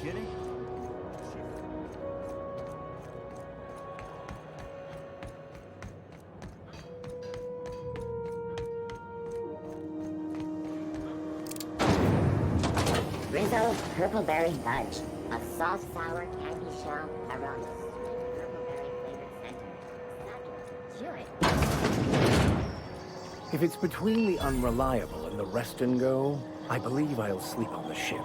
kidding? Rizzo Purpleberry Fudge. A soft, sour, candy shell aromas. Purpleberry flavored center. Fabulous. Chew it. If it's between the Unreliable and the Rest and Go, I believe I'll sleep on the ship.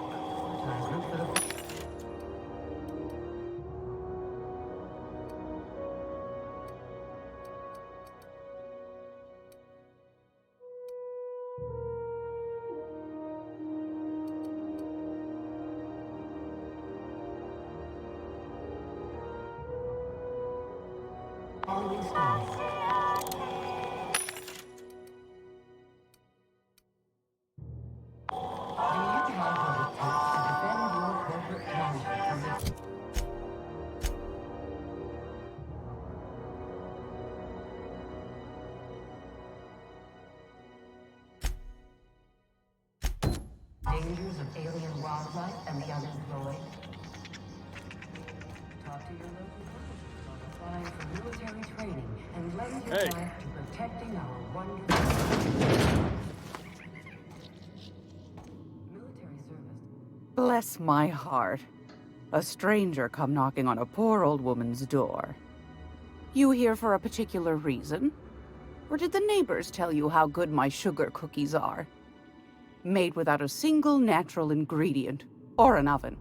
Dangers of alien wildlife and the unemployed. Talk to your local applying for military training and lend your life to protecting our wonderful military service. Bless my heart. A stranger come knocking on a poor old woman's door. You here for a particular reason? Or did the neighbors tell you how good my sugar cookies are? Made without a single natural ingredient, or an oven.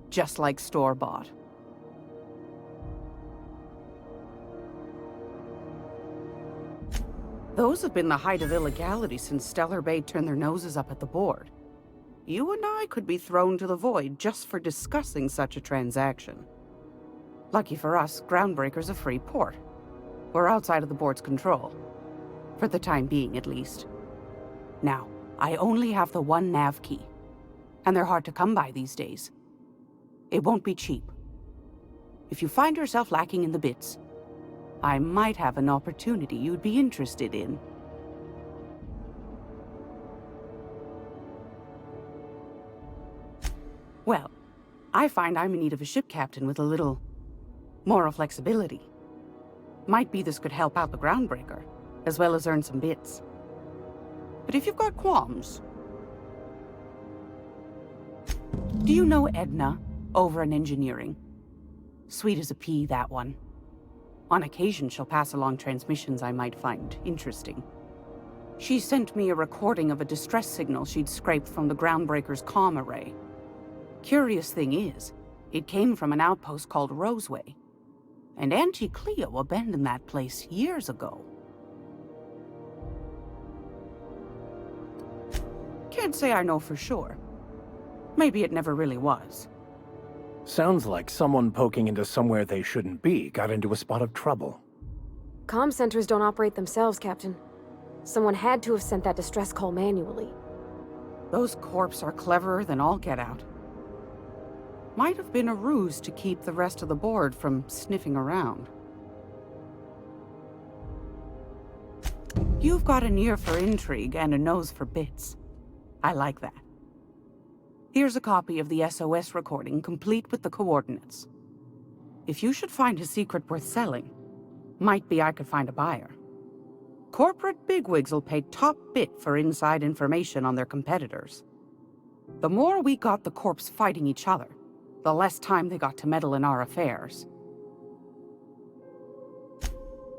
Just like store-bought. Those have been the height of illegality since Stellar Bay turned their noses up at the board. You and I could be thrown to the void just for discussing such a transaction. Lucky for us, Groundbreaker's a free port. We're outside of the board's control. For the time being, at least. Now, I only have the one nav key. And they're hard to come by these days. It won't be cheap. If you find yourself lacking in the bits, I might have an opportunity you'd be interested in. Well, I find I'm in need of a ship captain with a little moral flexibility. Might be this could help out the Groundbreaker, as well as earn some bits. But if you've got qualms... Do you know Edna, over in engineering? Sweet as a pea, that one. On occasion, she'll pass along transmissions I might find interesting. She sent me a recording of a distress signal she'd scraped from the Groundbreaker's comm array. Curious thing is, it came from an outpost called Roseway. And Auntie Cleo abandoned that place years ago. Can't say I know for sure. Maybe it never really was. Sounds like someone poking into somewhere they shouldn't be got into a spot of trouble. Comm centers don't operate themselves, Captain. Someone had to have sent that distress call manually. Those corps are cleverer than all get out. Might have been a ruse to keep the rest of the board from sniffing around. You've got an ear for intrigue and a nose for bits. I like that. Here's a copy of the SOS recording, complete with the coordinates. If you should find a secret worth selling, might be I could find a buyer. Corporate bigwigs will pay top bit for inside information on their competitors. The more we got the corps fighting each other, the less time they got to meddle in our affairs.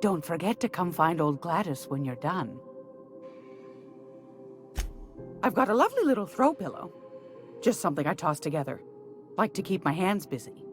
Don't forget to come find old Gladys when you're done. I've got a lovely little throw pillow. Just something I toss together. Like to keep my hands busy.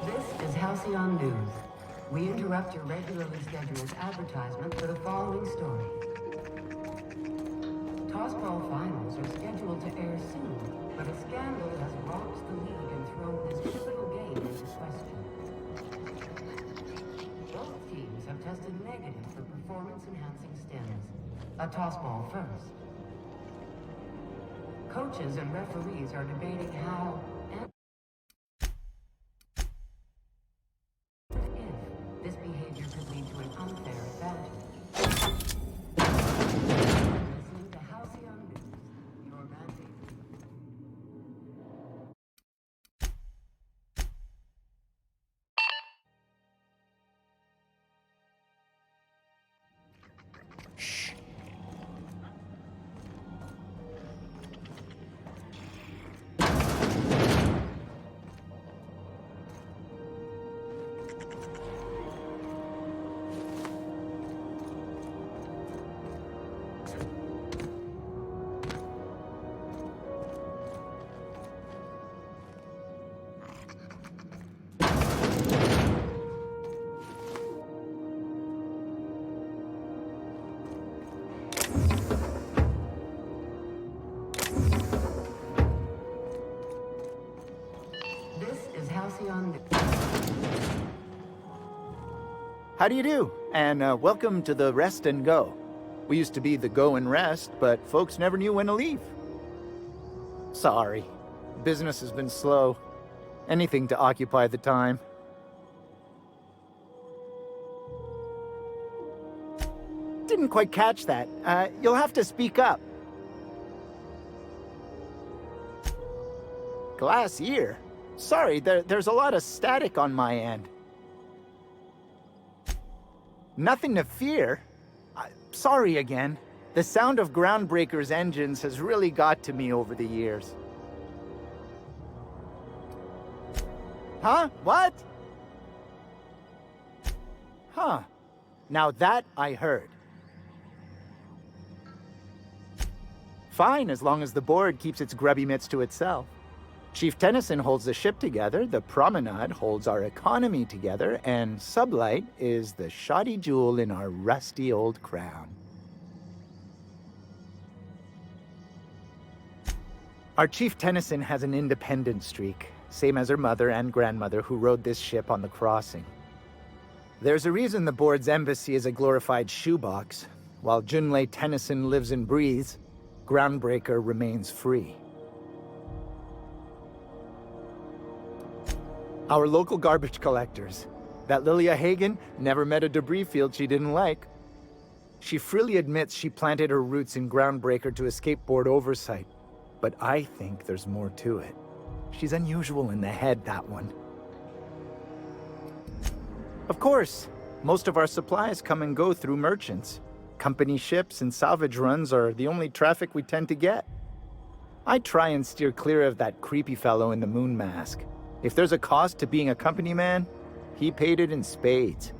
This is Halcyon News. We interrupt your regularly scheduled advertisement for the following story. Tossball finals are scheduled to air soon, but a scandal has rocked the league and thrown this pivotal game into question. Both teams have tested negative for performance-enhancing stims. A tossball first. Coaches and referees are debating how and if this behavior could lead to an unfair advantage. Listening to Halcyon News, your mandate. Halcyon News. How do you do? And welcome to the Rest and Go. We used to be the Go and Rest, but folks never knew when to leave. Sorry. Business has been slow. Anything to occupy the time. Didn't quite catch that. You'll have to speak up. Glass ear? Sorry, there's a lot of static on my end. Nothing to fear. Sorry again. The sound of Groundbreaker's engines has really got to me over the years. Huh? What? Huh. Now that I heard. Fine, as long as the board keeps its grubby mitts to itself. Chief Tennyson holds the ship together, the Promenade holds our economy together, and Sublight is the shoddy jewel in our rusty old crown. Our Chief Tennyson has an independent streak, same as her mother and grandmother who rode this ship on the crossing. There's a reason the board's embassy is a glorified shoebox. While Junlei Tennyson lives and breathes, Groundbreaker remains free. Our local garbage collectors. That Lilia Hagen never met a debris field she didn't like. She freely admits she planted her roots in Groundbreaker to escape board oversight. But I think there's more to it. She's unusual in the head, that one. Of course, most of our supplies come and go through merchants. Company ships and salvage runs are the only traffic we tend to get. I try and steer clear of that creepy fellow in the moon mask. If there's a cost to being a company man, he paid it in spades.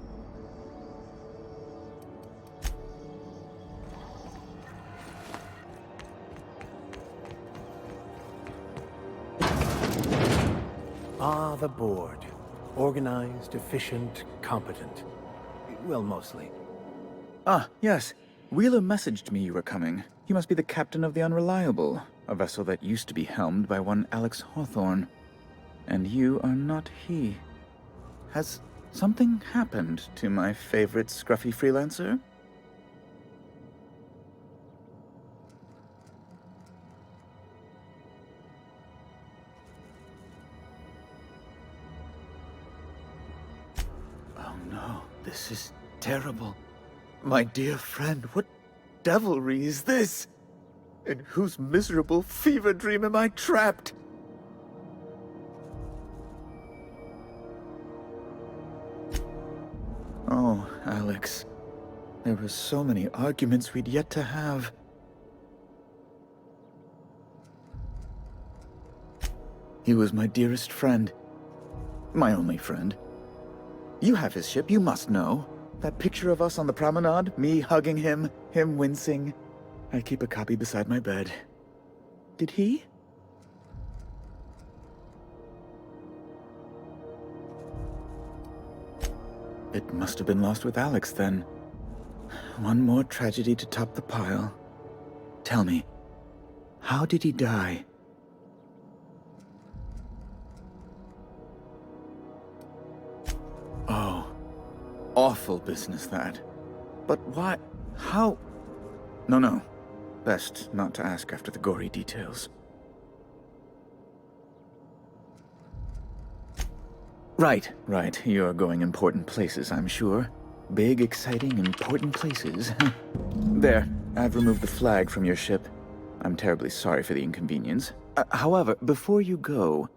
Ah, the board. Organized, efficient, competent. Well, mostly. Ah, yes. Wheeler messaged me you were coming. You must be the captain of the Unreliable, a vessel that used to be helmed by one Alex Hawthorne. And you are not he. Has something happened to my favorite scruffy freelancer? Oh no, this is terrible. My dear friend, what devilry is this? In whose miserable fever dream am I trapped? Oh, Alex. There were so many arguments we'd yet to have. He was my dearest friend. My only friend. You have his ship, you must know. That picture of us on the promenade, me hugging him, him wincing. I keep a copy beside my bed. Did he? It must have been lost with Alex, then. One more tragedy to top the pile. Tell me, how did he die? Oh, awful business, that. But why? How? No. Best not to ask after the gory details. Right. You're going important places, I'm sure. Big, exciting, important places. There, I've removed the flag from your ship. I'm terribly sorry for the inconvenience. However, before you go,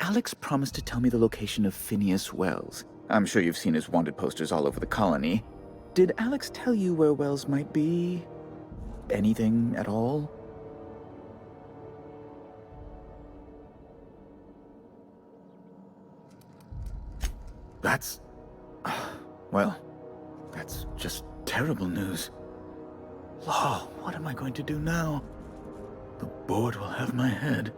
Alex promised to tell me the location of Phineas Wells. I'm sure you've seen his wanted posters all over the colony. Did Alex tell you where Wells might be? Anything at all? That's... well, that's just terrible news. Law, what am I going to do now? The board will have my head.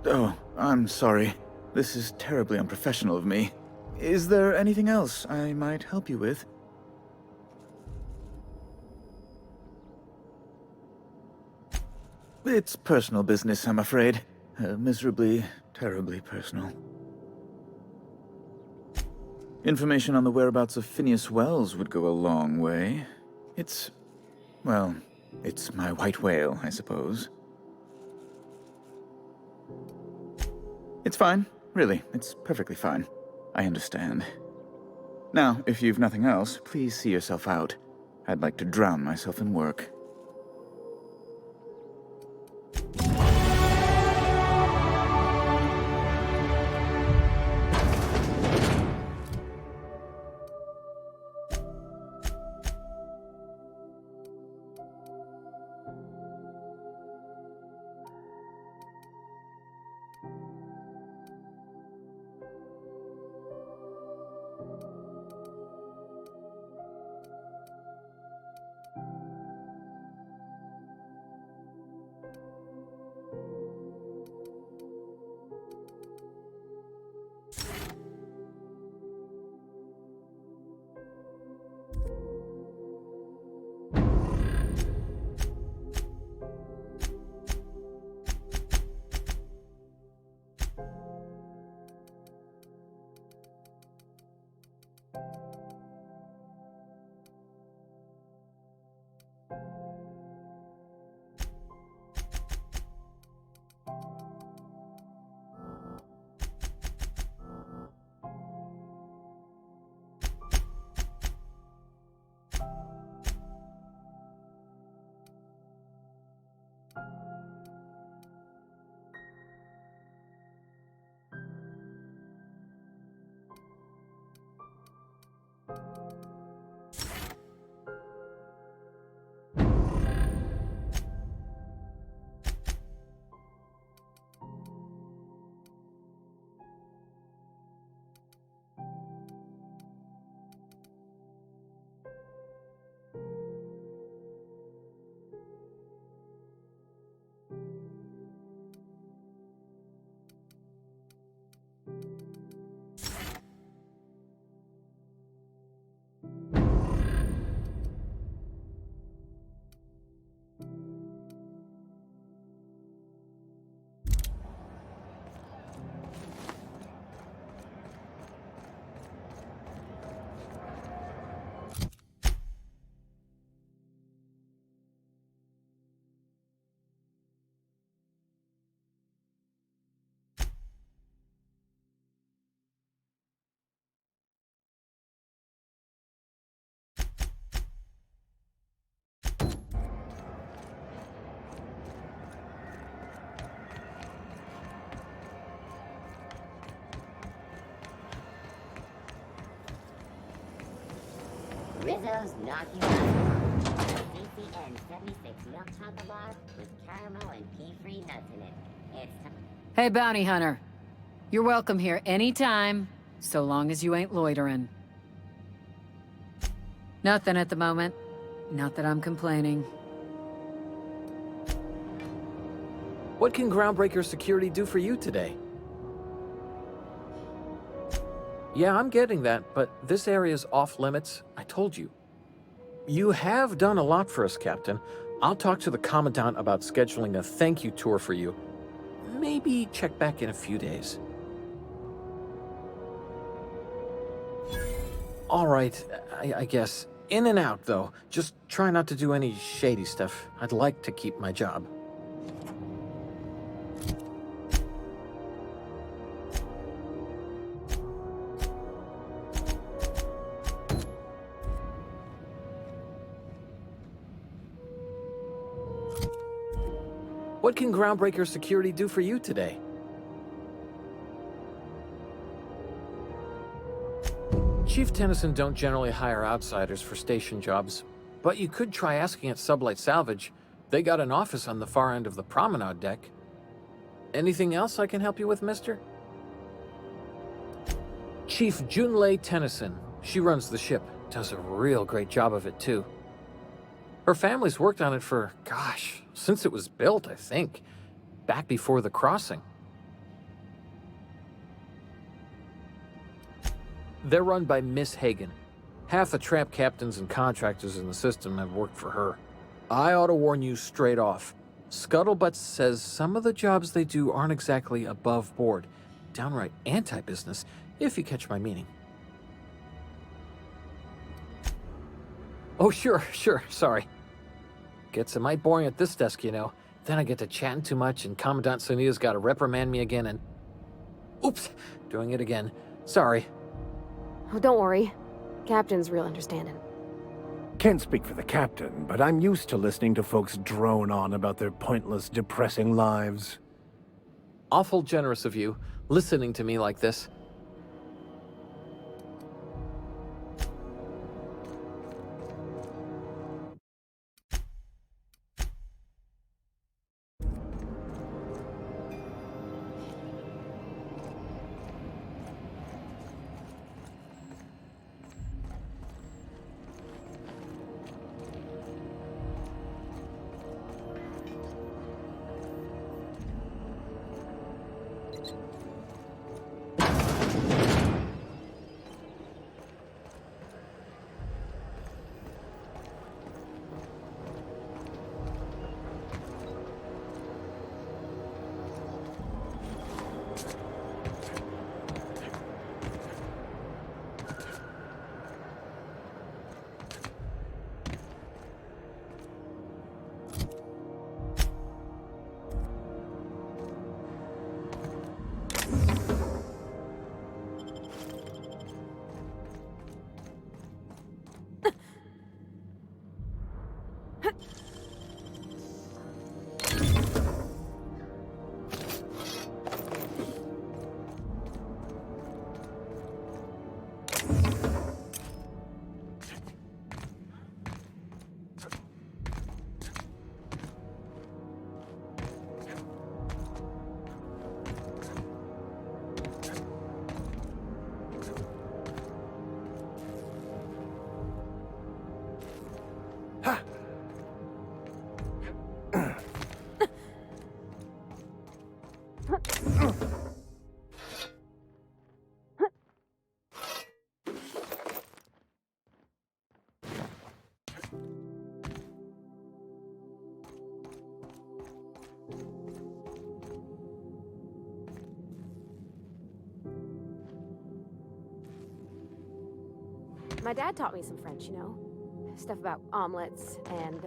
Oh, I'm sorry. This is terribly unprofessional of me. Is there anything else I might help you with? It's personal business, I'm afraid. Miserably, terribly personal. Information on the whereabouts of Phineas Wells would go a long way. It's my white whale, I suppose. It's fine, really. It's perfectly fine. I understand. Now, if you've nothing else, please see yourself out. I'd like to drown myself in work. Rizzo's knocking on CCN 76 milk chocolate bar with caramel and pea-free nuts in it. It's Hey, bounty hunter. You're welcome here anytime, so long as you ain't loitering. Nothing at the moment. Not that I'm complaining. What can Groundbreaker Security do for you today? Yeah, I'm getting that, but this area's off limits. I told you. You have done a lot for us, Captain. I'll talk to the Commandant about scheduling a thank you tour for you. Maybe check back in a few days. All right, I guess. In and out, though. Just try not to do any shady stuff. I'd like to keep my job. What can Groundbreaker Security do for you today? Chief Tennyson don't generally hire outsiders for station jobs, but you could try asking at Sublight Salvage. They got an office on the far end of the promenade deck. Anything else I can help you with, mister? Chief Junlei Tennyson. She runs the ship. Does a real great job of it, too. Her family's worked on it for, gosh, since it was built, I think. Back before the crossing. They're run by Miss Hagen. Half the tramp captains and contractors in the system have worked for her. I ought to warn you straight off. Scuttlebutt says some of the jobs they do aren't exactly above board. Downright anti-business, if you catch my meaning. Oh, sure, sorry. Gets a mite boring at this desk, you know. Then I get to chatting too much and Commandant Sonia's got to reprimand me again and... Oops, doing it again. Sorry. Oh, don't worry. Captain's real understanding. Can't speak for the captain, but I'm used to listening to folks drone on about their pointless, depressing lives. Awful generous of you, listening to me like this. My dad taught me some French, you know? Stuff about omelets and,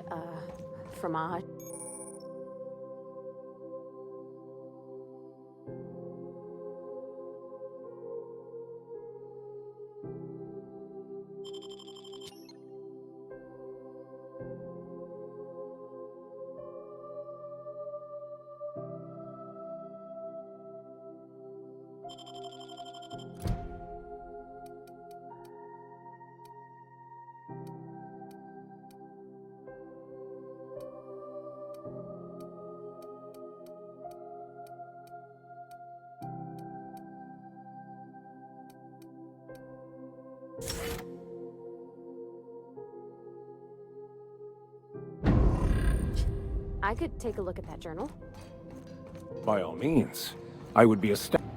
fromage. I could take a look at that journal. By all means. I would be astounded.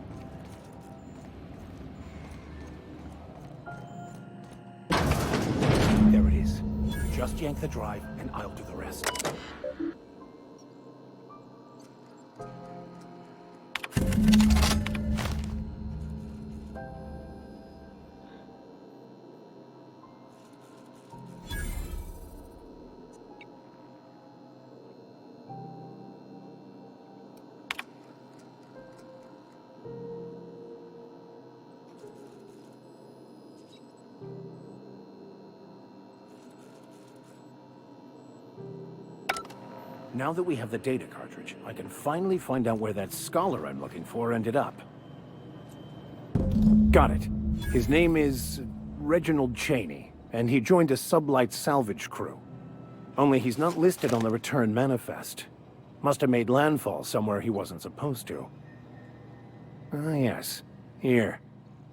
There it is. Just yank the drive, and I'll do the rest. Now that we have the data cartridge, I can finally find out where that scholar I'm looking for ended up. Got it. His name is Reginald Cheney, and he joined a sublight salvage crew. Only he's not listed on the return manifest. Must have made landfall somewhere he wasn't supposed to. Ah, yes. Here.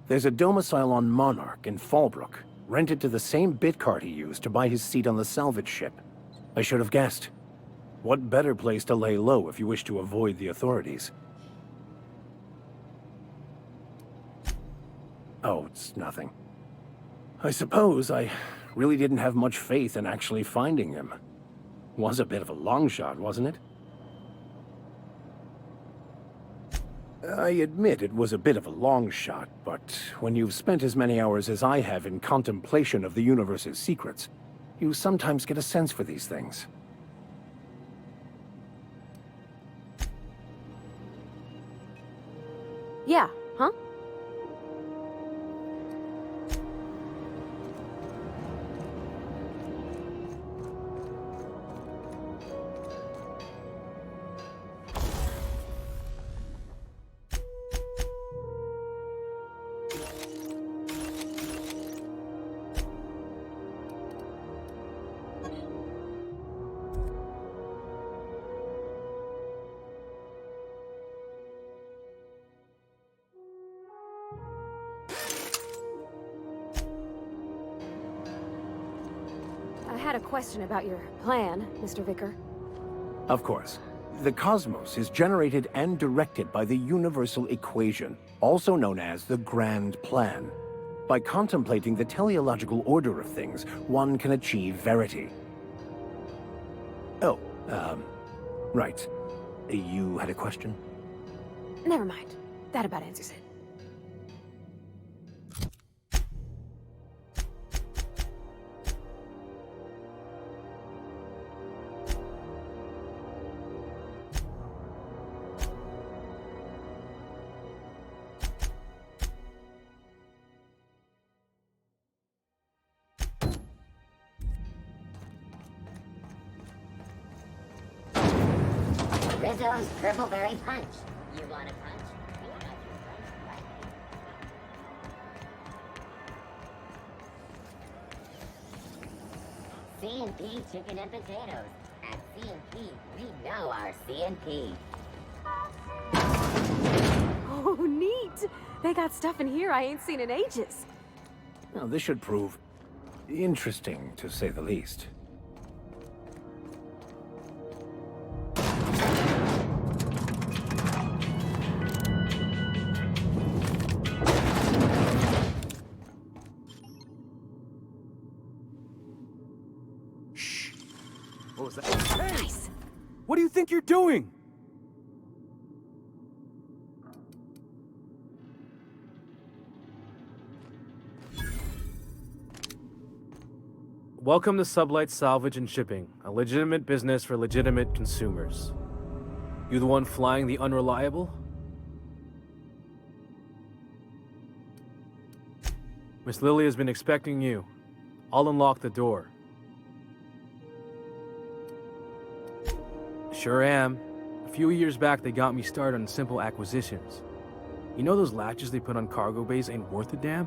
There's a domicile on Monarch in Fallbrook, rented to the same bit card he used to buy his seat on the salvage ship. I should have guessed. What better place to lay low if you wish to avoid the authorities? Oh, it's nothing. I suppose I really didn't have much faith in actually finding him. Was a bit of a long shot, wasn't it? I admit it was a bit of a long shot, but when you've spent as many hours as I have in contemplation of the universe's secrets, you sometimes get a sense for these things. Yeah, huh? I had a question about your plan, Mr. Vicar. Of course. The cosmos is generated and directed by the universal equation, also known as the Grand Plan. By contemplating the teleological order of things, one can achieve verity. Oh, right. You had a question? Never mind. That about answers it. Rizzo's Purpleberry Punch. You want a punch? You got your punch right. C&P Chicken and Potatoes. At C&P, we know our C&P. Oh, neat! They got stuff in here I ain't seen in ages. Now, this should prove interesting, to say the least. What was that? Hey! Nice. What do you think you're doing? Welcome to Sublight Salvage and Shipping, a legitimate business for legitimate consumers. You the one flying the Unreliable? Miss Lily has been expecting you. I'll unlock the door. Sure am. A few years back, they got me started on simple acquisitions. You know those latches they put on cargo bays ain't worth a damn?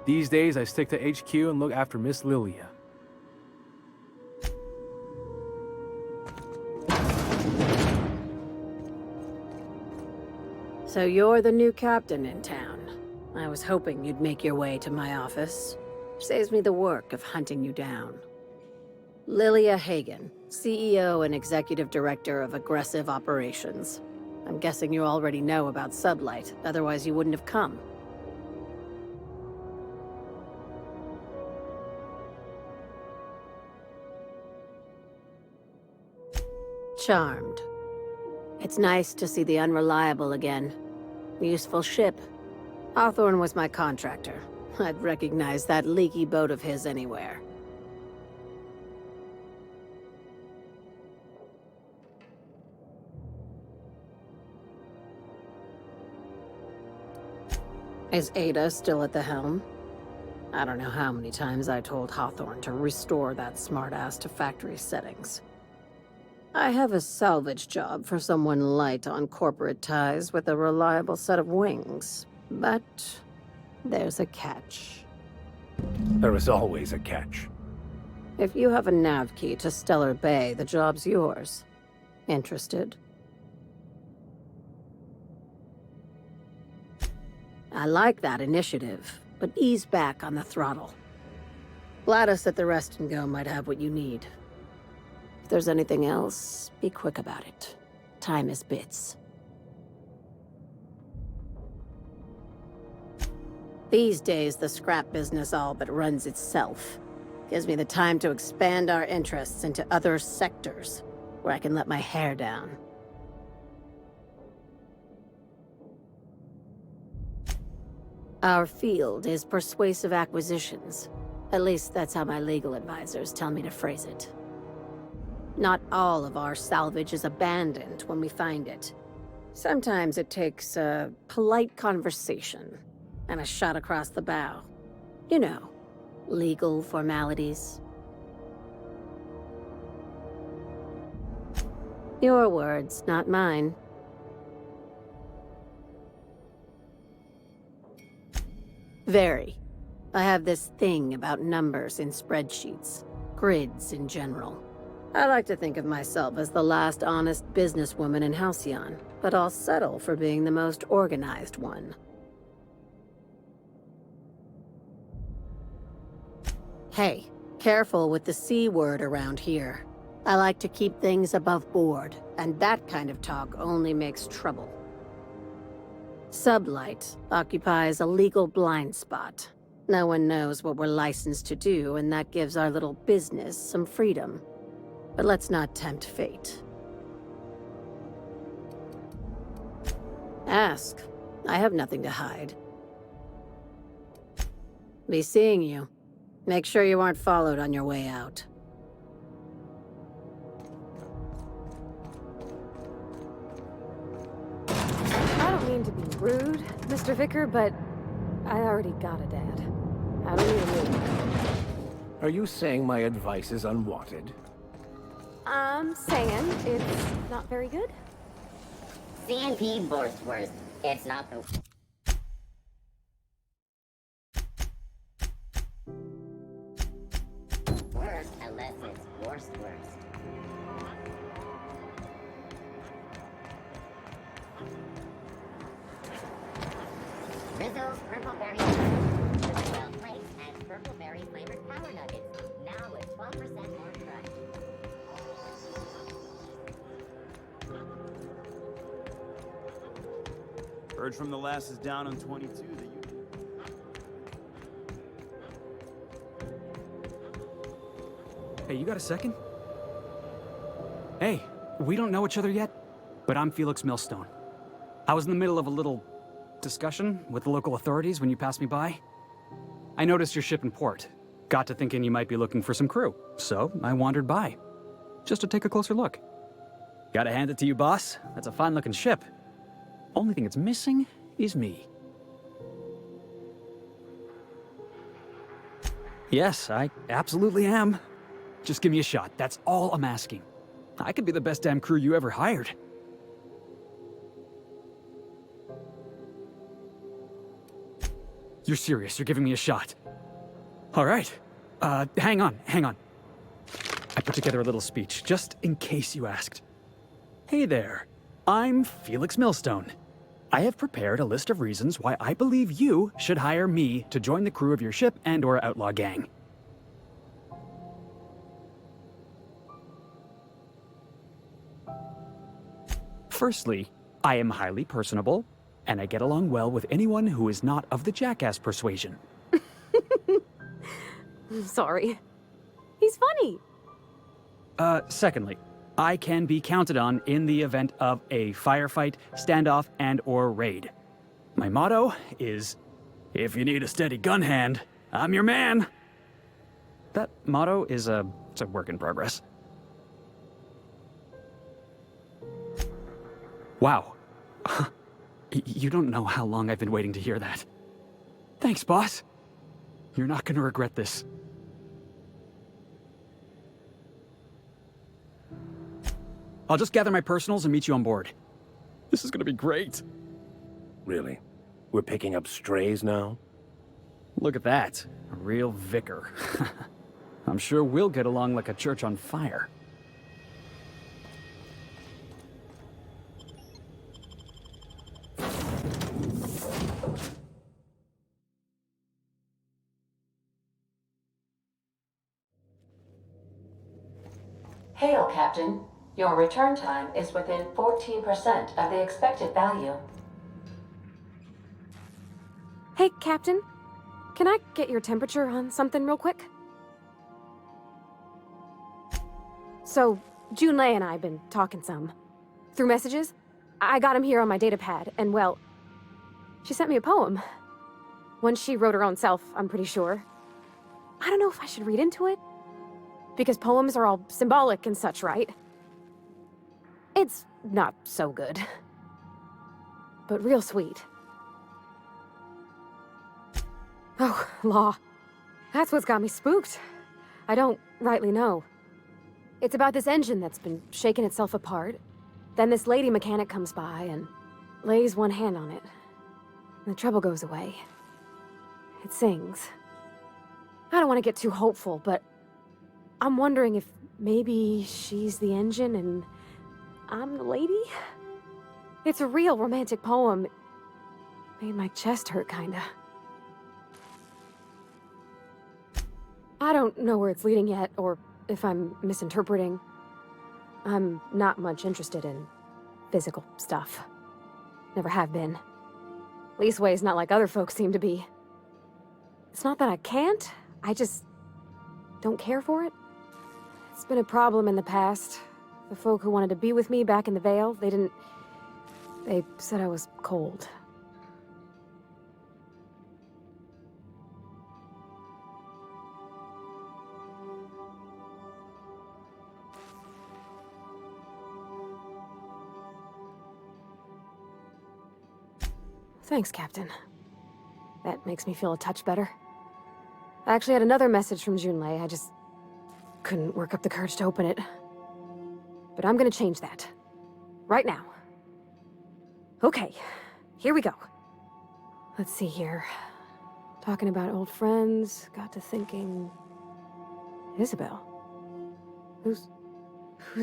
These days, I stick to HQ and look after Miss Lilia. So you're the new captain in town. I was hoping you'd make your way to my office. Saves me the work of hunting you down. Lilia Hagen, CEO and Executive Director of Aggressive Operations. I'm guessing you already know about Sublight, otherwise you wouldn't have come. Charmed. It's nice to see the Unreliable again. Useful ship. Hawthorne was my contractor. I'd recognize that leaky boat of his anywhere. Is Ada still at the helm? I don't know how many times I told Hawthorne to restore that smartass to factory settings. I have a salvage job for someone light on corporate ties with a reliable set of wings, but there's a catch. There is always a catch. If you have a nav key to Stellar Bay, the job's yours. Interested? I like that initiative, but ease back on the throttle. Gladys at the Rest and Go might have what you need. If there's anything else, be quick about it. Time is bits. These days, the scrap business all but runs itself. Gives me the time to expand our interests into other sectors, where I can let my hair down. Our field is persuasive acquisitions. At least that's how my legal advisors tell me to phrase it. Not all of our salvage is abandoned when we find it. Sometimes it takes a polite conversation and a shot across the bow. You know, legal formalities. Your words, not mine. Very. I have this thing about numbers in spreadsheets, grids in general. I like to think of myself as the last honest businesswoman in Halcyon, but I'll settle for being the most organized one. Hey, careful with the C word around here. I like to keep things above board, and that kind of talk only makes trouble. Sublight occupies a legal blind spot. No one knows what we're licensed to do, and that gives our little business some freedom. But let's not tempt fate. Ask. I have nothing to hide. Be seeing you. Make sure you aren't followed on your way out. I don't mean to be rude, Mr. Vicker, but I already got a dad. I don't need a new. Are you saying my advice is unwanted? I'm saying it's not very good. CNP Borstworth. It's not the... worst unless it's worst. Rizzo's Purple Berry well flakes and Purple Berry flavored power nuggets. Now with 12% more crunch. Heard from the lasses down on 22 that you... Hey, you got a second? Hey, we don't know each other yet, but I'm Felix Millstone. I was in the middle of a little discussion with the local authorities when you passed me by. I noticed your ship in port. Got to thinking you might be looking for some crew, so I wandered by, just to take a closer look. Gotta hand it to you, boss. That's a fine-looking ship. Only thing it's missing is me. Yes, I absolutely am. Just give me a shot. That's all I'm asking. I could be the best damn crew you ever hired. You're serious? You're giving me a shot? All right. Hang on. I put together a little speech, just in case you asked. Hey there. I'm Felix Millstone. I have prepared a list of reasons why I believe you should hire me to join the crew of your ship and/or outlaw gang. Firstly, I am highly personable, and I get along well with anyone who is not of the jackass persuasion. Sorry. He's funny. Secondly, I can be counted on in the event of a firefight, standoff, and/or raid. My motto is, if you need a steady gun hand, I'm your man. That motto is it's a work in progress. Wow. You don't know how long I've been waiting to hear that. Thanks, boss. You're not gonna regret this. I'll just gather my personals and meet you on board. This is gonna be great. Really? We're picking up strays now? Look at that. A real vicar. I'm sure we'll get along like a church on fire. Hail, Captain. Your return time is within 14% of the expected value. Hey, Captain. Can I get your temperature on something real quick? So, Junlei and I have been talking some. Through messages. I got him here on my datapad, and well, she sent me a poem. One she wrote her own self, I'm pretty sure. I don't know if I should read into it. Because poems are all symbolic and such, right? It's not so good. But real sweet. Oh, law. That's what's got me spooked. I don't rightly know. It's about this engine that's been shaking itself apart. Then this lady mechanic comes by and lays one hand on it. And the trouble goes away. It sings. I don't want to get too hopeful, but I'm wondering if maybe she's the engine and I'm the lady? It's a real romantic poem. Made my chest hurt, kinda. I don't know where it's leading yet, or if I'm misinterpreting. I'm not much interested in physical stuff. Never have been. Leastways not like other folks seem to be. It's not that I can't, I just don't care for it. It's been a problem in the past. The folk who wanted to be with me back in the Vale, they said I was cold. Thanks, Captain. That makes me feel a touch better. I actually had another message from Junlei, I just couldn't work up the courage to open it. But I'm gonna change that. Right now. Okay, here we go. Let's see here. Talking about old friends, got to thinking... Isabel? Who's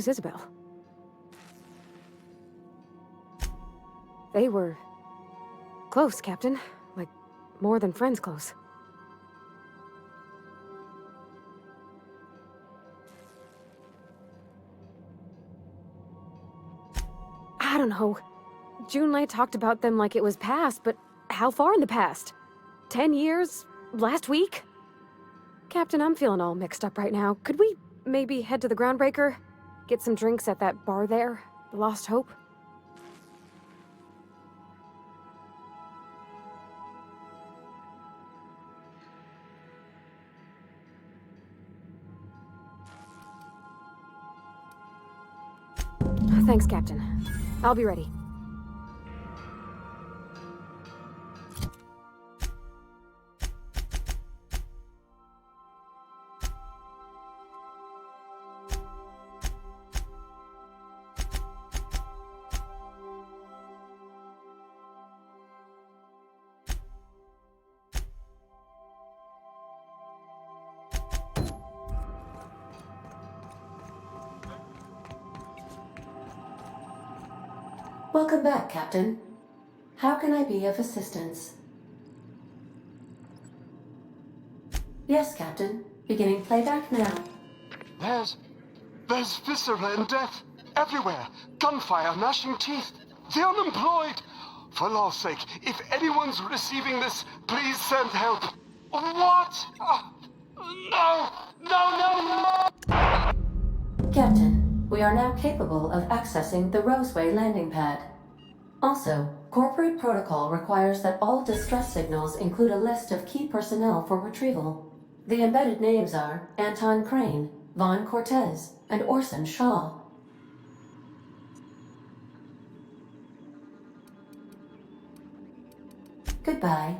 Isabel? They were... close, Captain. Like, more than friends close. I don't know. Junlei talked about them like it was past, but how far in the past? 10 years? Last week? Captain, I'm feeling all mixed up right now. Could we maybe head to the Groundbreaker? Get some drinks at that bar there? The Lost Hope? Thanks, Captain. I'll be ready. Welcome back, Captain. How can I be of assistance? Yes, Captain. Beginning playback now. There's viscera and death everywhere. Gunfire, gnashing teeth. The unemployed. For law's sake, if anyone's receiving this, please send help. What? No! Captain, we are now capable of accessing the Roseway landing pad. Also, corporate protocol requires that all distress signals include a list of key personnel for retrieval. The embedded names are Anton Crane, Vaughn Cortez, and Orson Shaw. Goodbye.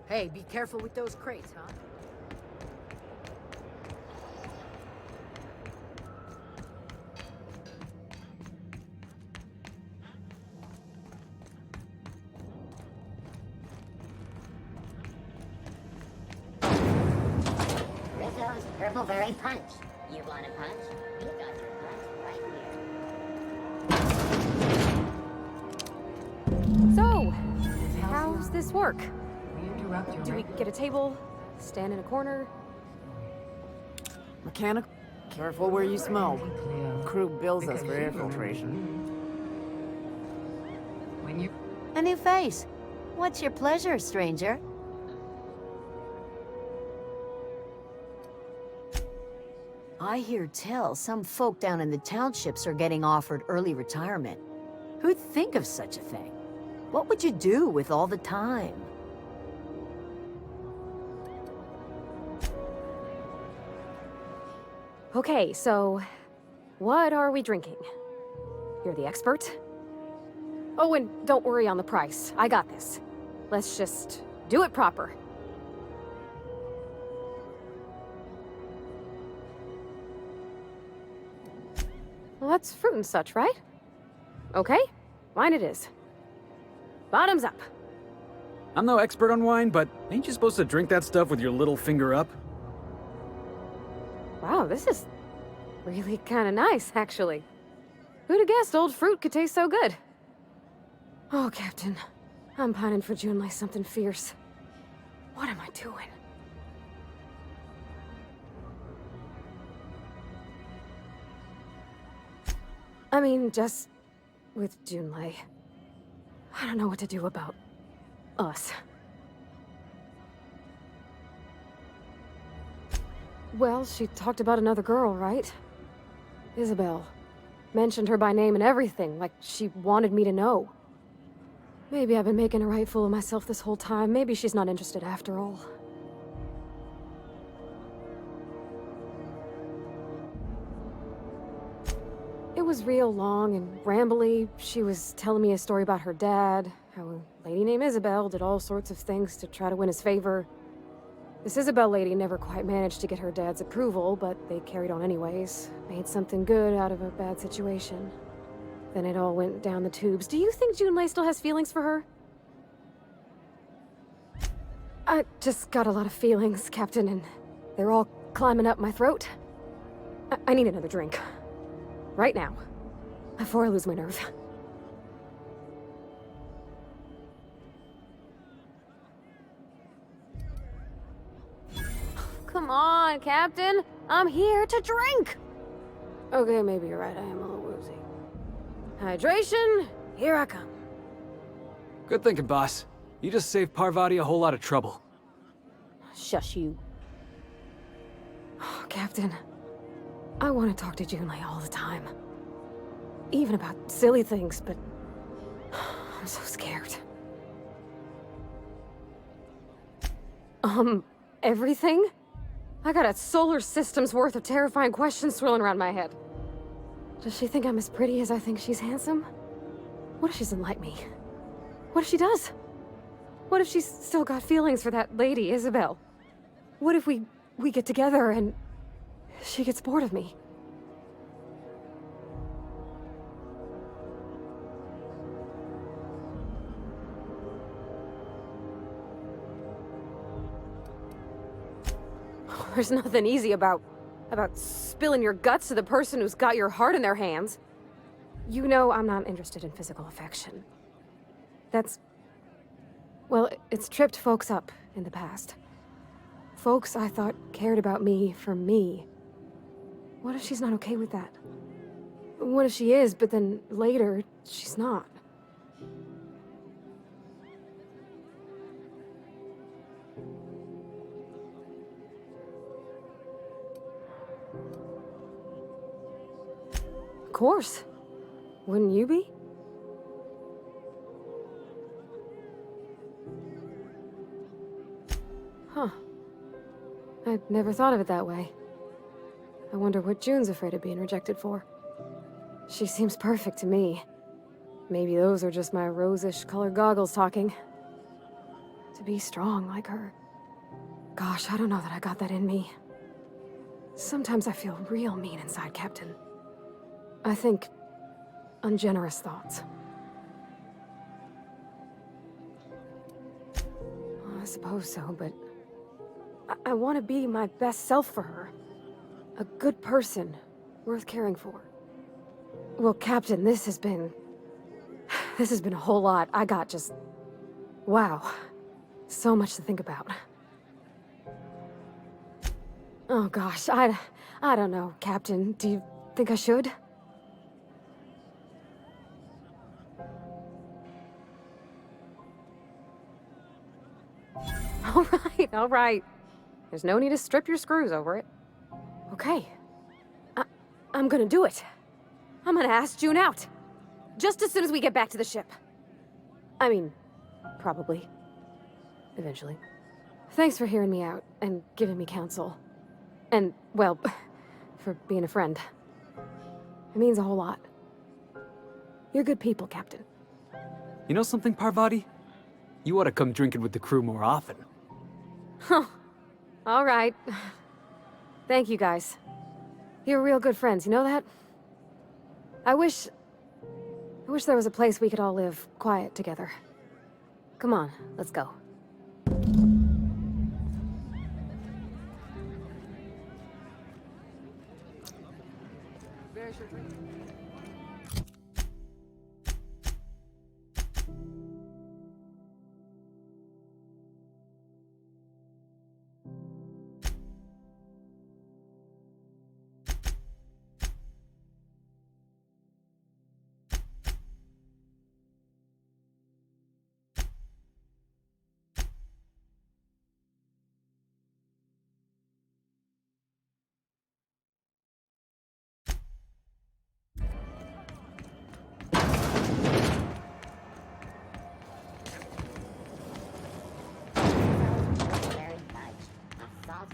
Hey, be careful with those crates, huh? Rizzo's Purple Berry Punch. You want a punch? We got your punch right here. So, how's this work? Interrupt Do we get a table? Stand in a corner? Mechanic, careful where you smoke. Crew bills us for infiltration. A new face. What's your pleasure, stranger? I hear tell some folk down in the townships are getting offered early retirement. Who'd think of such a thing? What would you do with all the time? Okay, so what are we drinking? You're the expert? Oh, and don't worry on the price. I got this. Let's just do it proper. Well, that's fruit and such, right? Okay, wine it is. Bottoms up. I'm no expert on wine, but ain't you supposed to drink that stuff with your little finger up? Wow, this is really kind of nice, actually. Who'd have guessed old fruit could taste so good? Oh, Captain. I'm pining for June like something fierce. What am I doing? I mean, just with Junlei. I don't know what to do about us. Well, she talked about another girl, right? Isabel. Mentioned her by name and everything, like she wanted me to know. Maybe I've been making a right fool of myself this whole time. Maybe she's not interested after all. It was real long and rambly. She was telling me a story about her dad, how a lady named Isabel did all sorts of things to try to win his favor. This Isabel lady never quite managed to get her dad's approval, but they carried on anyways. Made something good out of a bad situation. Then it all went down the tubes. Do you think Junlei still has feelings for her? I just got a lot of feelings, Captain, and they're all climbing up my throat. I need another drink. Right now. Before I lose my nerve. Come on, Captain. I'm here to drink. Okay, maybe you're right. I am a little woozy. Hydration, here I come. Good thinking, boss. You just saved Parvati a whole lot of trouble. Shush you. Oh, Captain, I want to talk to Junlei all the time. Even about silly things, but I'm so scared. Everything? I got a solar system's worth of terrifying questions swirling around my head. Does she think I'm as pretty as I think she's handsome? What if she doesn't like me? What if she does? What if she's still got feelings for that lady, Isabel? What if we get together and she gets bored of me? There's nothing easy about spilling your guts to the person who's got your heart in their hands. You know I'm not interested in physical affection. Well, it's tripped folks up in the past. Folks I thought cared about me for me. What if she's not okay with that? What if she is, but then later, she's not? Of course. Wouldn't you be? Huh. I'd never thought of it that way. I wonder what June's afraid of being rejected for. She seems perfect to me. Maybe those are just my rosish colored goggles talking. To be strong like her. Gosh, I don't know that I got that in me. Sometimes I feel real mean inside, Captain. I think ungenerous thoughts. Well, I suppose so, but I want to be my best self for her. A good person, worth caring for. Well, Captain, this has been a whole lot. I got just... wow. So much to think about. Oh gosh, I don't know, Captain. Do you think I should? All right. There's no need to strip your screws over it. Okay. I'm gonna do it. I'm gonna ask June out. Just as soon as we get back to the ship. I mean, probably. Eventually. Thanks for hearing me out and giving me counsel. And, well, for being a friend. It means a whole lot. You're good people, Captain. You know something, Parvati? You ought to come drinking with the crew more often. Huh. All right. Thank you, guys. You're real good friends, you know that? I wish there was a place we could all live quiet together. Come on, let's go.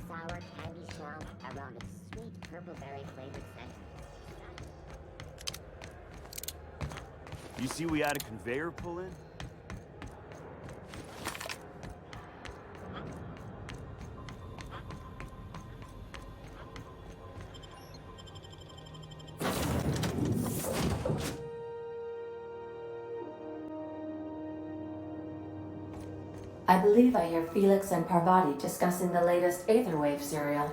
Sour candy shell around a sweet purple berry flavored scent. You see we had a conveyor pull in? I believe I hear Felix and Parvati discussing the latest Aetherwave serial.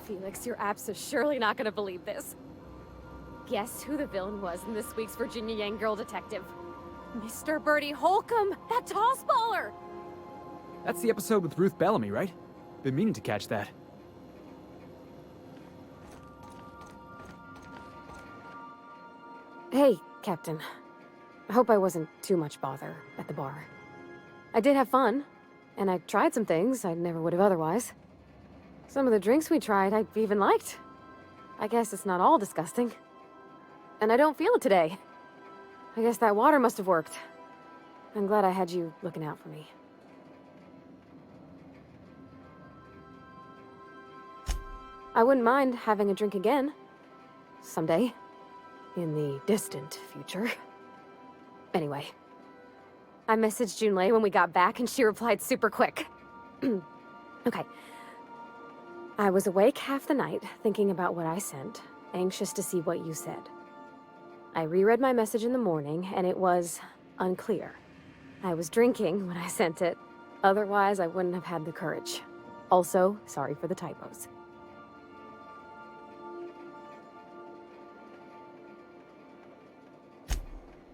Felix, your apps are surely not gonna believe this. Guess who the villain was in this week's Virginia Yang Girl Detective? Mr. Bertie Holcomb, that toss-baller! That's the episode with Ruth Bellamy, right? Been meaning to catch that. Hey, Captain. I hope I wasn't too much bother at the bar. I did have fun, and I tried some things I never would have otherwise. Some of the drinks we tried I even liked. I guess it's not all disgusting. And I don't feel it today. I guess that water must have worked. I'm glad I had you looking out for me. I wouldn't mind having a drink again. Someday. In the distant future. Anyway. I messaged Junlei when we got back and she replied super quick. Okay. I was awake half the night, thinking about what I sent, anxious to see what you said. I reread my message in the morning, and it was unclear. I was drinking when I sent it. Otherwise, I wouldn't have had the courage. Also, sorry for the typos.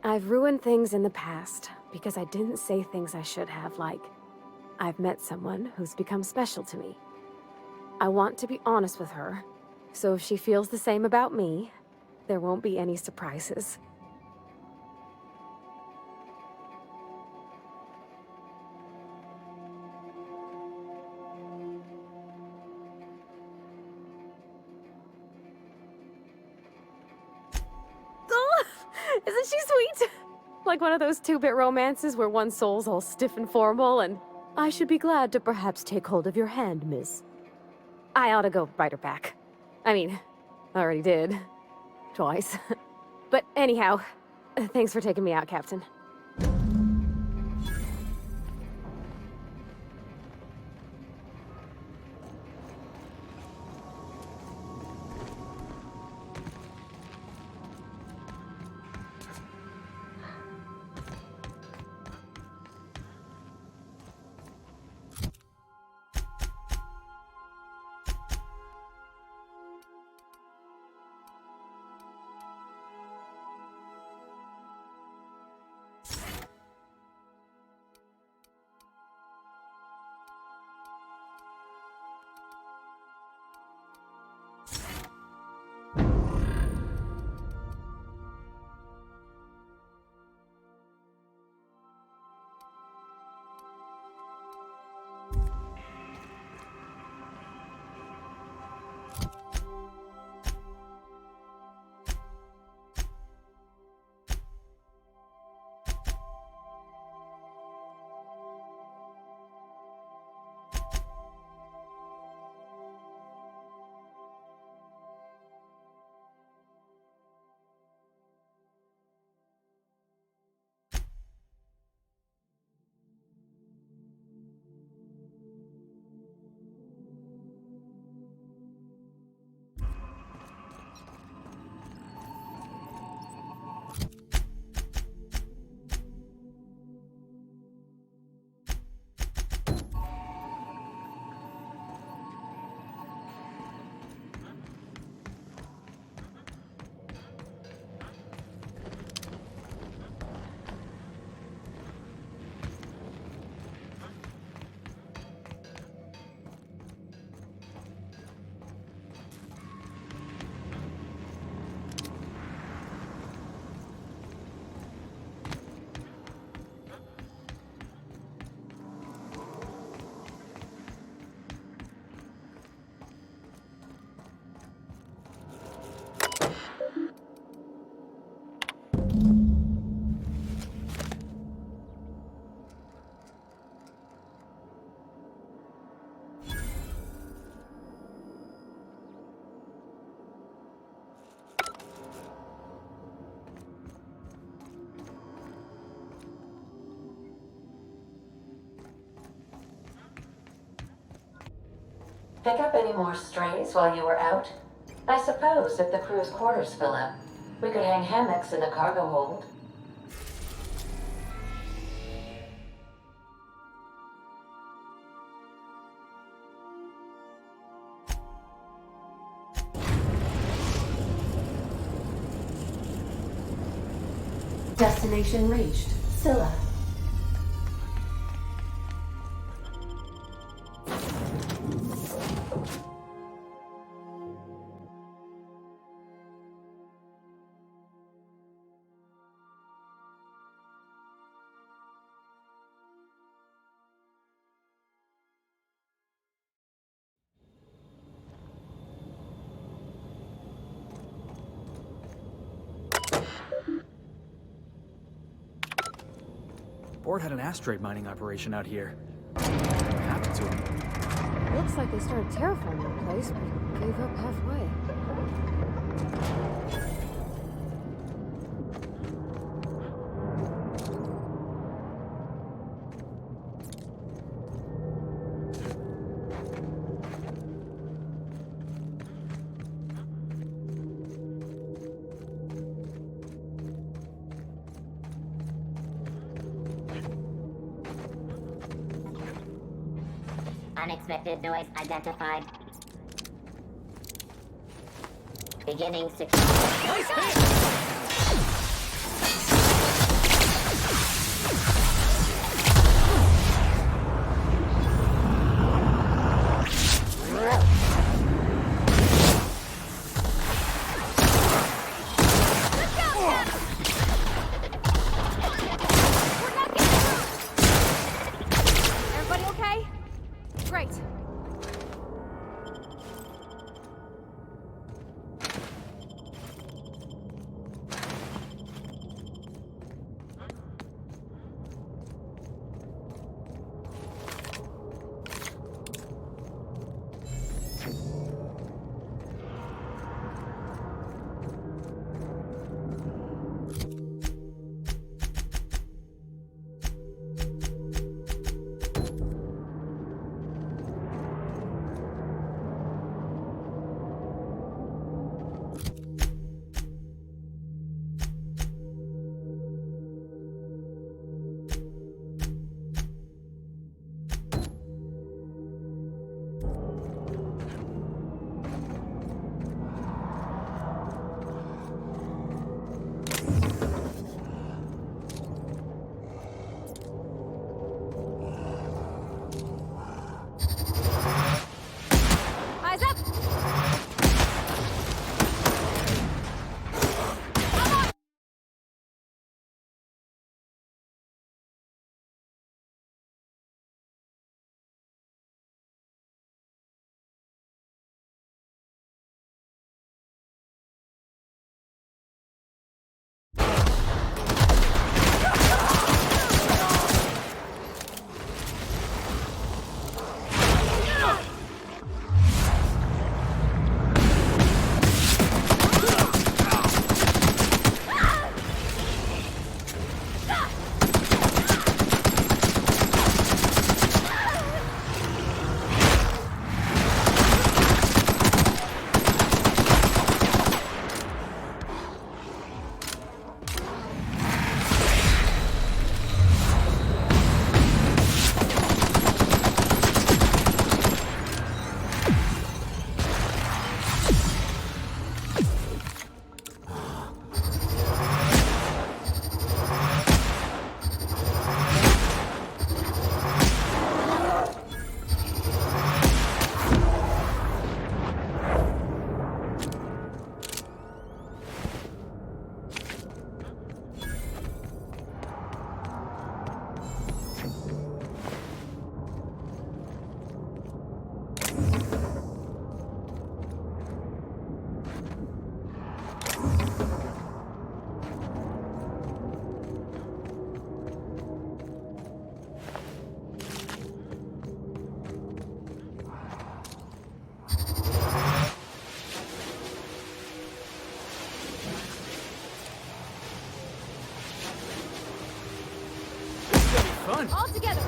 I've ruined things in the past because I didn't say things I should have, like, I've met someone who's become special to me. I want to be honest with her, so if she feels the same about me, there won't be any surprises. Oh, isn't she sweet? Like one of those two-bit romances where one soul's all stiff and formal and, I should be glad to perhaps take hold of your hand, miss. I ought to go write her back. I mean, I already did. Twice. But anyhow, thanks for taking me out, Captain. Pick up any more strays while you were out? I suppose if the crew's quarters fill up, we could hang hammocks in the cargo hold. Destination reached. Scylla. Board had an asteroid mining operation out here. What happened to him? Looks like they started terraforming the place, but gave up halfway. Unexpected noise identified. Beginning 6. Everybody okay? Great. Eyes up! Fun. All together!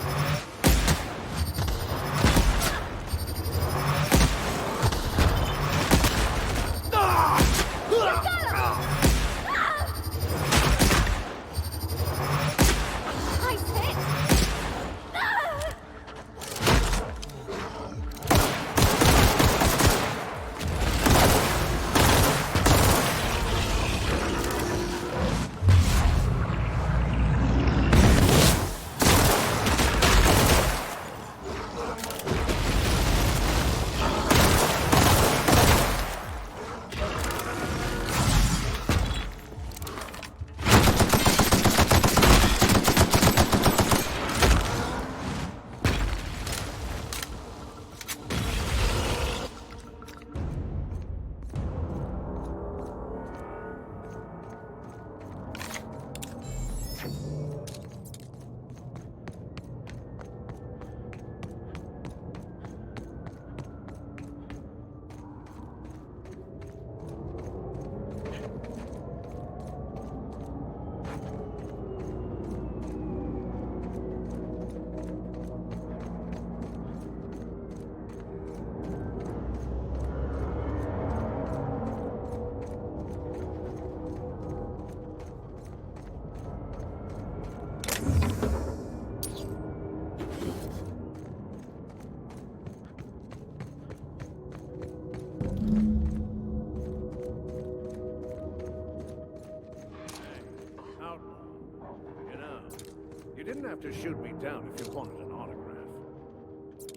to shoot me down if you wanted an autograph.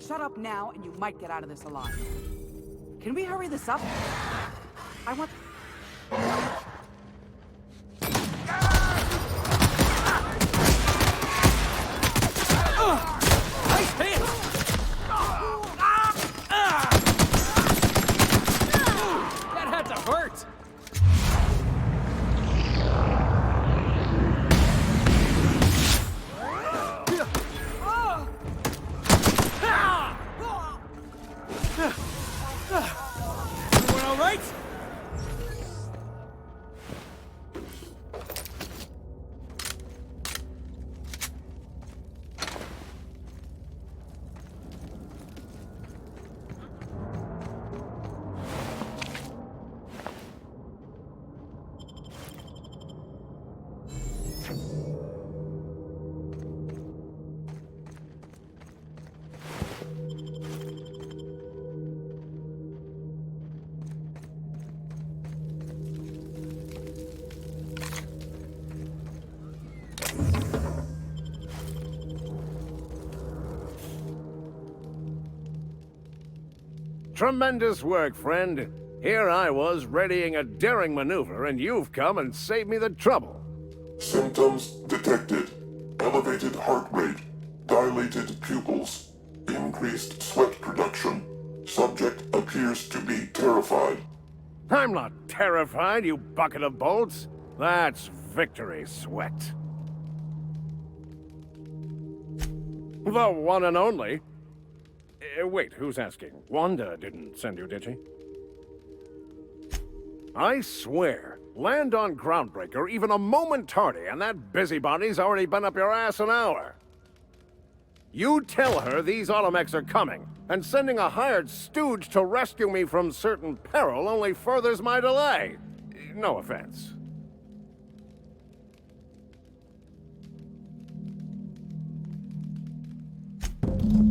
Shut up now, and you might get out of this alive. Can we hurry this up? I want... Nice hit! That had to hurt! Everyone all right? Tremendous work, friend. Here I was readying a daring maneuver, and you've come and saved me the trouble. Symptoms detected. Elevated heart rate, dilated pupils, increased sweat production. Subject appears to be terrified. I'm not terrified, you bucket of bolts. That's victory sweat. The one and only. Wait, who's asking? Wanda didn't send you, did she? I swear, land on Groundbreaker even a moment tardy, and that busybody's already been up your ass an hour. You tell her these automechs are coming, and sending a hired stooge to rescue me from certain peril only furthers my delay. No offense.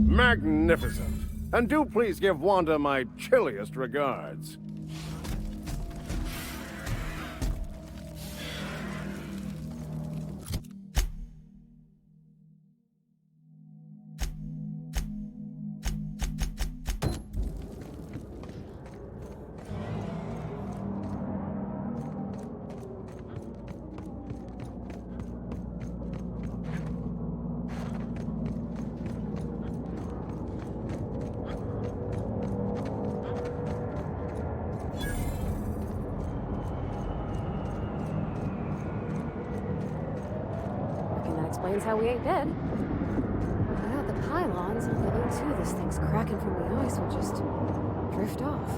Magnificent. And do please give Wanda my chilliest regards. Explains how we ain't dead. Without the pylons, all the O2 this thing's cracking from the ice will just drift off.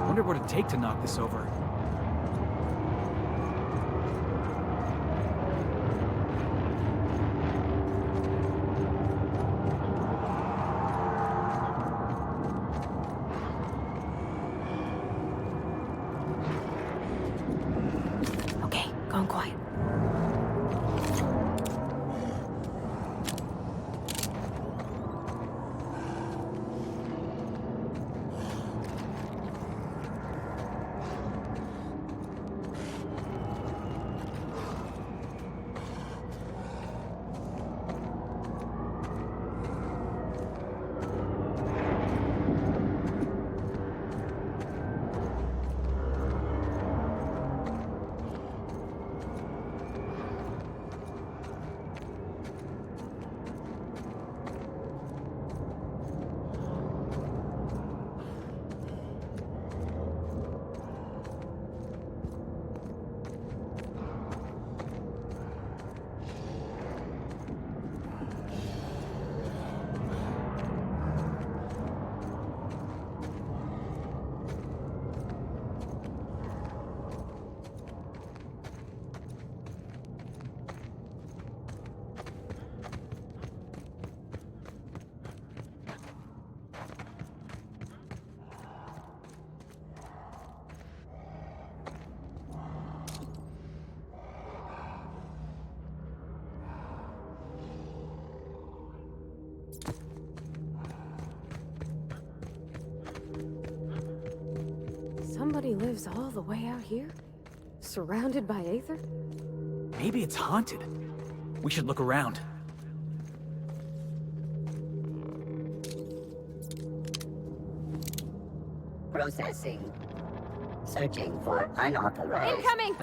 Wonder what it'd take to knock this over. Okay, gone quiet. Somebody lives all the way out here? Surrounded by Aether? Maybe it's haunted. We should look around. Processing. Searching for unauthorized. Incoming!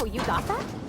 Oh, you got that?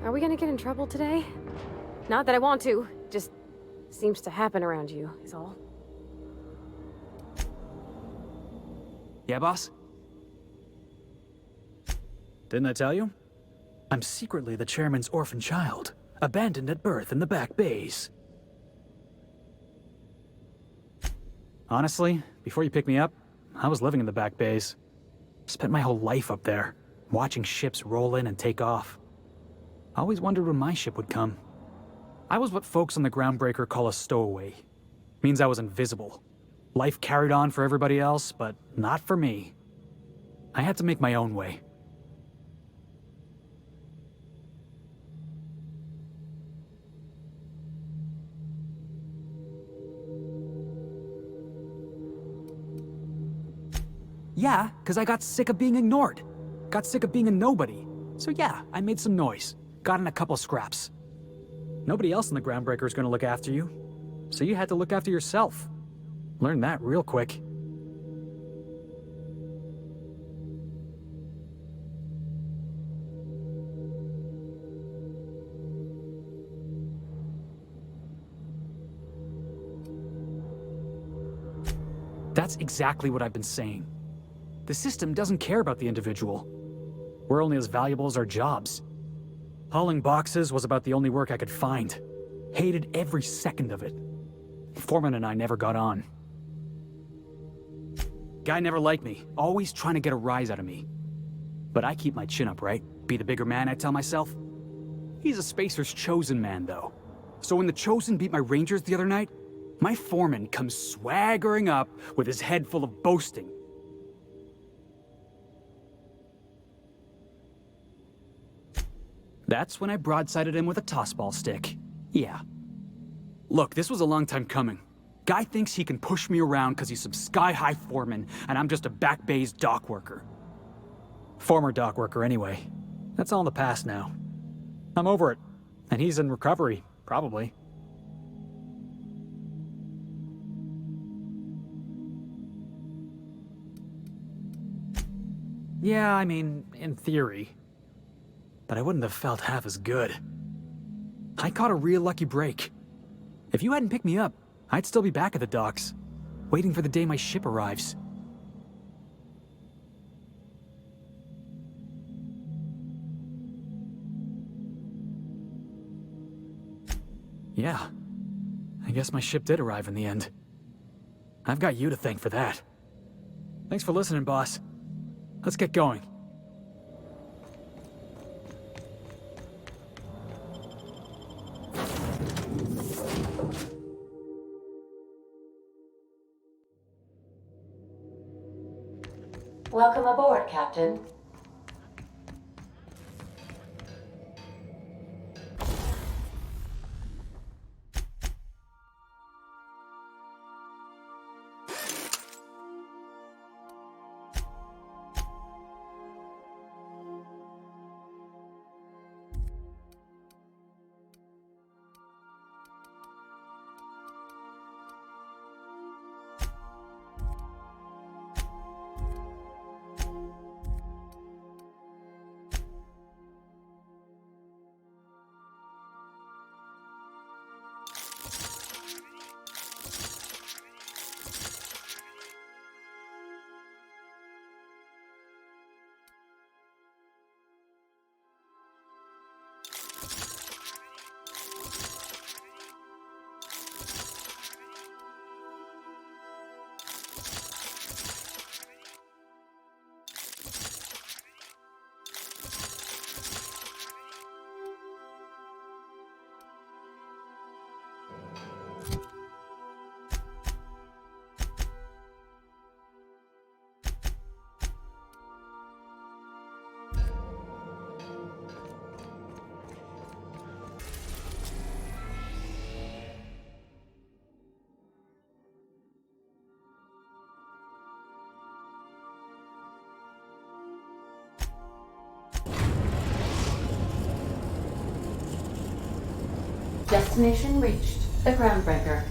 Are we gonna get in trouble today? Not that I want to, just seems to happen around you, is all. Yeah, boss? Didn't I tell you? I'm secretly the chairman's orphan child, abandoned at birth in the back bays. Honestly, before you picked me up, I was living in the back bays. Spent my whole life up there, watching ships roll in and take off. I always wondered when my ship would come. I was what folks on the Groundbreaker call a stowaway. Means I was invisible. Life carried on for everybody else, but not for me. I had to make my own way. Yeah, because I got sick of being ignored. Got sick of being a nobody. So yeah, I made some noise. Got in a couple scraps. Nobody else in the Groundbreaker is going to look after you. So you had to look after yourself. Learned that real quick. That's exactly what I've been saying. The system doesn't care about the individual. We're only as valuable as our jobs. Hauling boxes was about the only work I could find. Hated every second of it. Foreman and I never got on. Guy never liked me, always trying to get a rise out of me. But I keep my chin up, right? Be the bigger man, I tell myself. He's a Spacer's chosen man, though. So when the Chosen beat my Rangers the other night, my foreman comes swaggering up with his head full of boasting. That's when I broadsided him with a tossball stick. Yeah. Look, this was a long time coming. Guy thinks he can push me around because he's some sky-high foreman, and I'm just a back bay's dock worker. Former dock worker, anyway. That's all in the past now. I'm over it. And he's in recovery, probably. Yeah, I mean, in theory. But I wouldn't have felt half as good. I caught a real lucky break. If you hadn't picked me up, I'd still be back at the docks, waiting for the day my ship arrives. Yeah, I guess my ship did arrive in the end. I've got you to thank for that. Thanks for listening, boss. Let's get going. Welcome aboard, Captain. Destination reached. The Groundbreaker.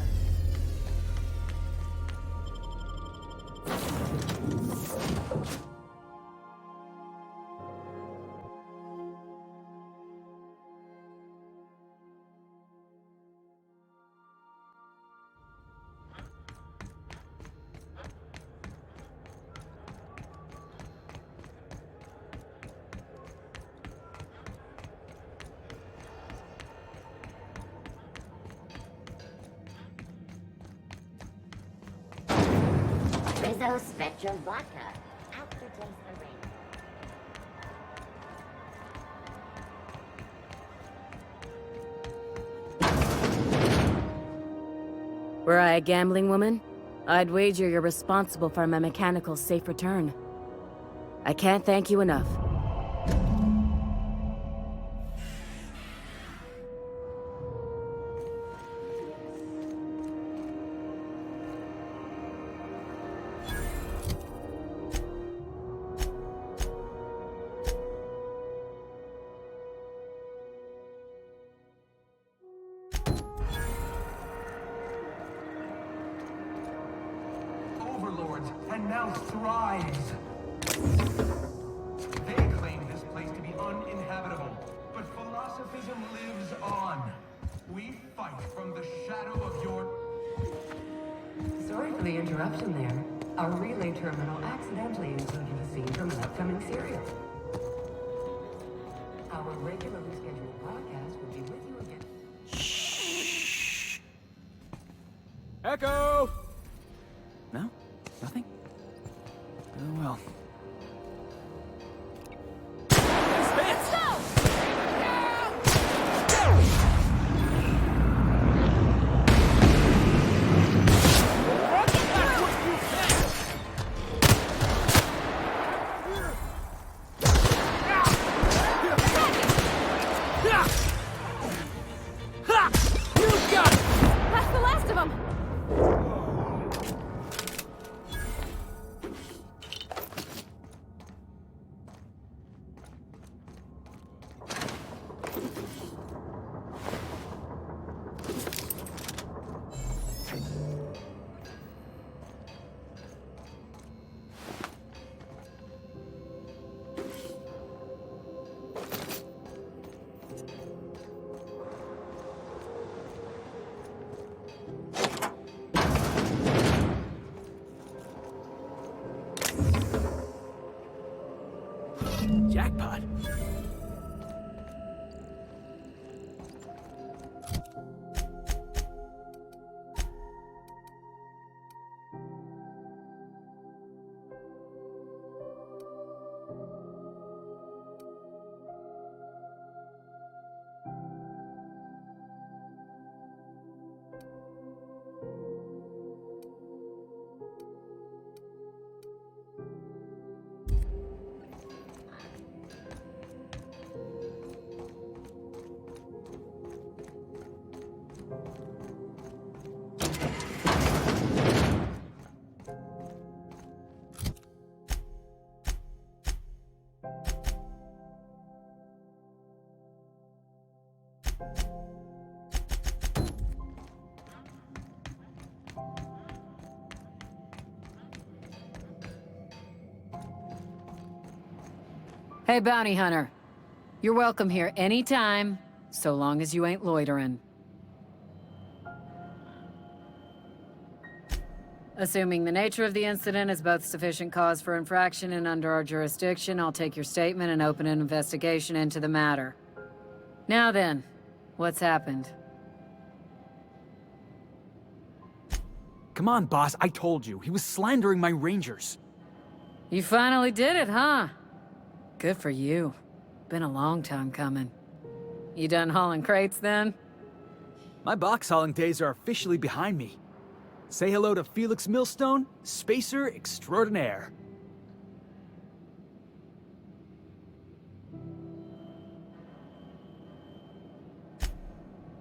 Nano Spectrum Vodka. Aftertaste the rain. Were I a gambling woman, I'd wager you're responsible for my mechanical safe return. I can't thank you enough. Overlords and now thrives. They claim this place to be uninhabitable, but philosophism lives on. We fight from the shadow of your... Sorry for the interruption there. Our relay terminal accidentally included a scene from an upcoming serial. Our regularly scheduled podcast will be with you again. Echo! No? Nothing? Oh well. Let's go! That's the last of them! Jackpot. Hey, bounty hunter. You're welcome here anytime, so long as you ain't loitering. Assuming the nature of the incident is both sufficient cause for infraction and under our jurisdiction, I'll take your statement and open an investigation into the matter. Now then, what's happened? Come on, boss, I told you. He was slandering my rangers. You finally did it, huh? Good for you. Been a long time coming. You done hauling crates then? My box hauling days are officially behind me. Say hello to Felix Millstone, spacer extraordinaire.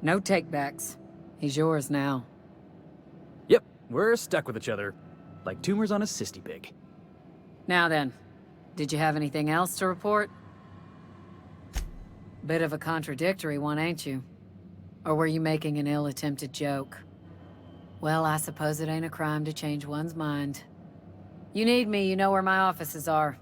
No takebacks. He's yours now. Yep, we're stuck with each other. Like tumors on a cysty pig. Now then, did you have anything else to report? Bit of a contradictory one, ain't you? Or were you making an ill-attempted joke? Well, I suppose it ain't a crime to change one's mind. You need me, you know where my offices are.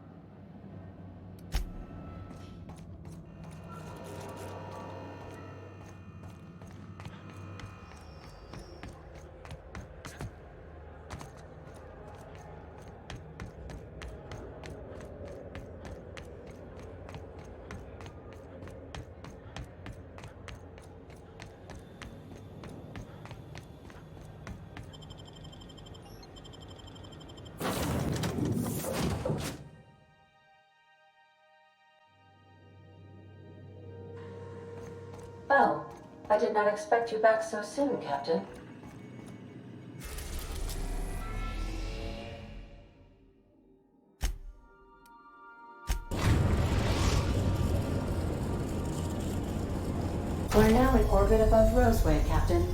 Oh, I did not expect you back so soon, Captain. We're now in orbit above Roseway, Captain.